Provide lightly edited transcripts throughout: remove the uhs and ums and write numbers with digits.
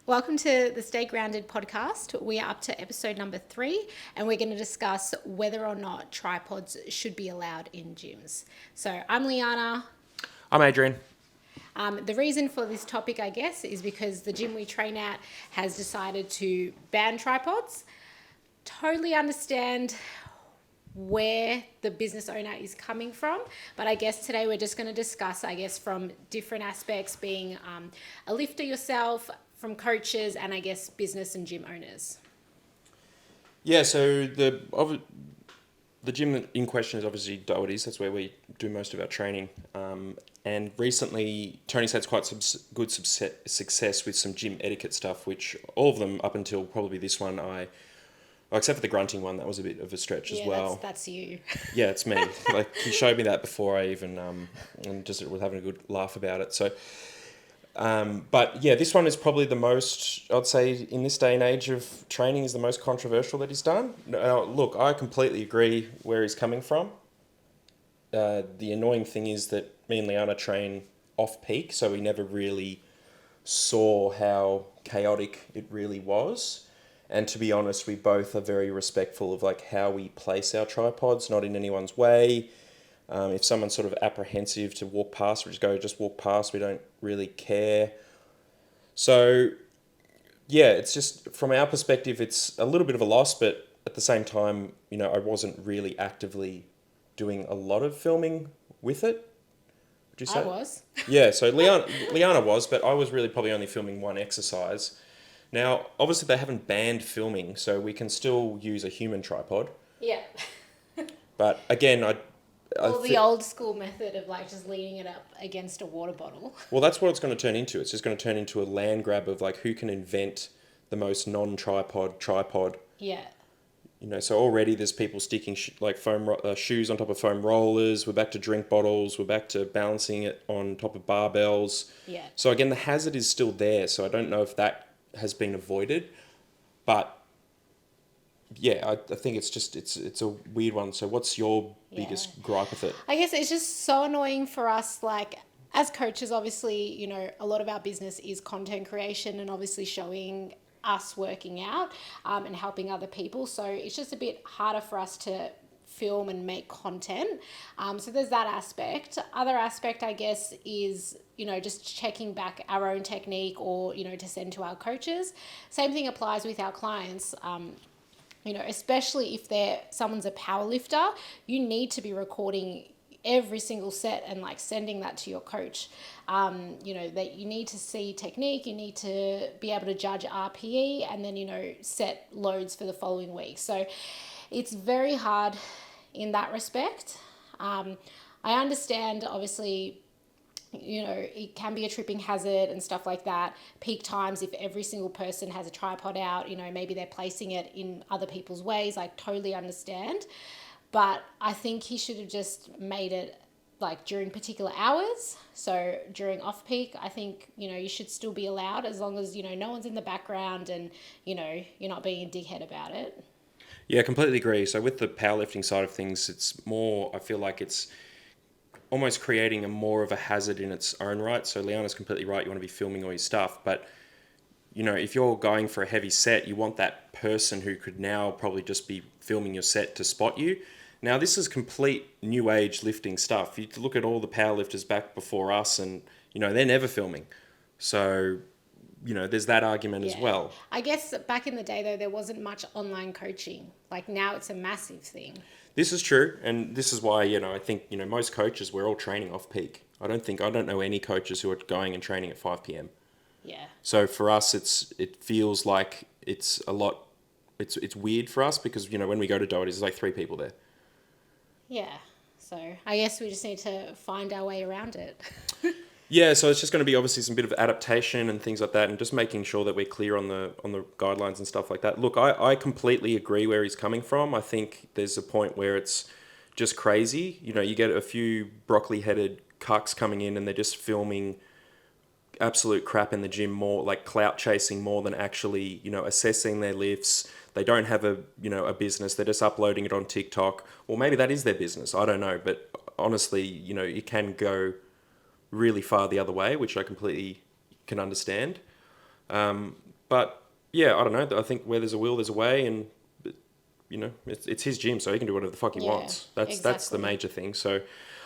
Welcome to the Stay Grounded podcast. We are up to episode number 3, and we're going to discuss whether or not tripods should be allowed in gyms. So I'm Liana. I'm Adrian. The reason for this topic, I guess, is because the gym we train at has decided to ban tripods. Totally understand where the business owner is coming from, but I guess today we're just going to discuss, from different aspects, being a lifter yourself, from coaches, and I guess business and gym owners. Yeah, so the gym in question is obviously Doherty's. That's where we do most of our training. And recently, Tony's had quite some good success with some gym etiquette stuff, which all of them up until probably this one, except for the grunting one, that was a bit of a stretch as well. That's you. Yeah, it's me. He showed me that before I even and just was having a good laugh about it. So. But yeah, this one is probably the most, I'd say, in this day and age of training, is the most controversial that he's done. Now, look, I completely agree where he's coming from. The annoying thing is that me and Leiana train off peak, so we never really saw how chaotic it really was. And to be honest, we both are very respectful of how we place our tripods, not in anyone's way. If someone's sort of apprehensive to walk past, we just walk past. We don't really care. So, yeah, it's just, from our perspective, it's a little bit of a loss, but at the same time, I wasn't really actively doing a lot of filming with it. Would you say? I was. Yeah, so Liana was, but I was really probably only filming one exercise. Now, obviously they haven't banned filming, so we can still use a human tripod. Yeah. But again, the old school method of just leaning it up against a water bottle. Well, that's what it's going to turn into. It's just going to turn into a land grab of who can invent the most tripod. Yeah. So already there's people sticking foam shoes on top of foam rollers. We're back to drink bottles. We're back to balancing it on top of barbells. Yeah. So again, the hazard is still there. So I don't know if that has been avoided, but yeah, I think it's a weird one. So what's your biggest gripe with it? I guess it's just so annoying for us, as coaches, obviously, a lot of our business is content creation and obviously showing us working out and helping other people. So it's just a bit harder for us to film and make content. So there's that aspect. Other aspect, I guess, is, just checking back our own technique or, to send to our coaches. Same thing applies with our clients. Especially if someone's a power lifter, you need to be recording every single set and sending that to your coach. That you need to see technique, you need to be able to judge RPE and then, set loads for the following week. So it's very hard in that respect. I understand, obviously, it can be a tripping hazard and stuff like that. Peak times, if every single person has a tripod out, maybe they're placing it in other people's ways. I totally understand. But I think he should have just made it during particular hours. So during off peak, I think, you should still be allowed as long as, no one's in the background and, you're not being a dickhead about it. Yeah, I completely agree. So with the powerlifting side of things, it's more, I feel like it's almost creating more of a hazard in its own right. So Liana's completely right. You want to be filming all your stuff, but if you're going for a heavy set, you want that person who could now probably just be filming your set to spot you. Now, this is complete new age lifting stuff. You look at all the powerlifters back before us and, they're never filming. So, there's that argument as well. I guess back in the day, though, there wasn't much online coaching. Now it's a massive thing. This is true, and this is why, I think, most coaches, we're all training off peak. I don't know any coaches who are going and training at 5 p.m. Yeah. So for us, it feels like it's a lot, it's weird for us because, when we go to Doherty's, there's 3 people there. Yeah. So I guess we just need to find our way around it. Yeah, so it's just going to be obviously some bit of adaptation and things like that, and just making sure that we're clear on the guidelines and stuff like that. Look, I completely agree where he's coming from. I think there's a point where it's just crazy. You get a few broccoli-headed cucks coming in and they're just filming absolute crap in the gym, more clout chasing more than actually, assessing their lifts. They don't have a business. They're just uploading it on TikTok. Or maybe that is their business. I don't know. But honestly, it can go really far the other way, which I completely can understand. But yeah, I don't know. I think where there's a will, there's a way, and it's his gym, so he can do whatever the fuck he Yeah, wants. That's the exactly. major thing. So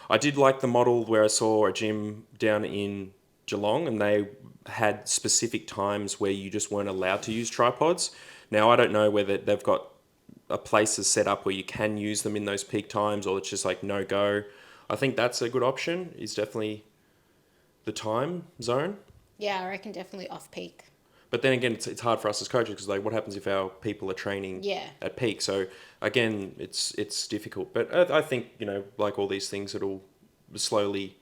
I did like the model where I saw a gym down in Geelong, and they had specific times where you just weren't allowed to use tripods. Now I don't know whether they've got a places set up where you can use them in those peak times, or it's just like no go. I think that's a good option. Is definitely the time zone. Yeah, I reckon definitely off peak. But then again, it's hard for us as coaches because like, what happens if our people are training Yeah. at peak? So again, it's difficult. But I think like all these things, it'll slowly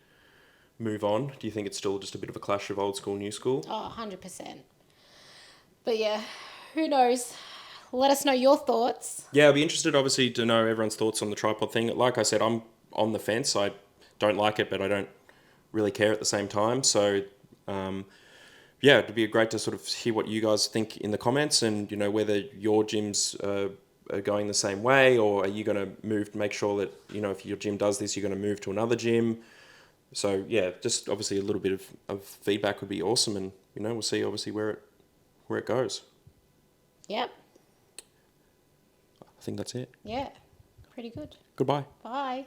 move on. Do you think it's still just a bit of a clash of old school, new school? Oh, 100%. But yeah, who knows? Let us know your thoughts. Yeah, I'd be interested, obviously, to know everyone's thoughts on the tripod thing. Like I said, I'm on the fence. I don't like it, but I don't really care at the same time. So, yeah, it'd be great to sort of hear what you guys think in the comments, and whether your gyms are going the same way, or are you going to move to make sure that if your gym does this, you're going to move to another gym. So yeah, just obviously a little bit of feedback would be awesome, and we'll see obviously where it goes. Yep. I think that's it. Yeah. Pretty good. Goodbye. Bye.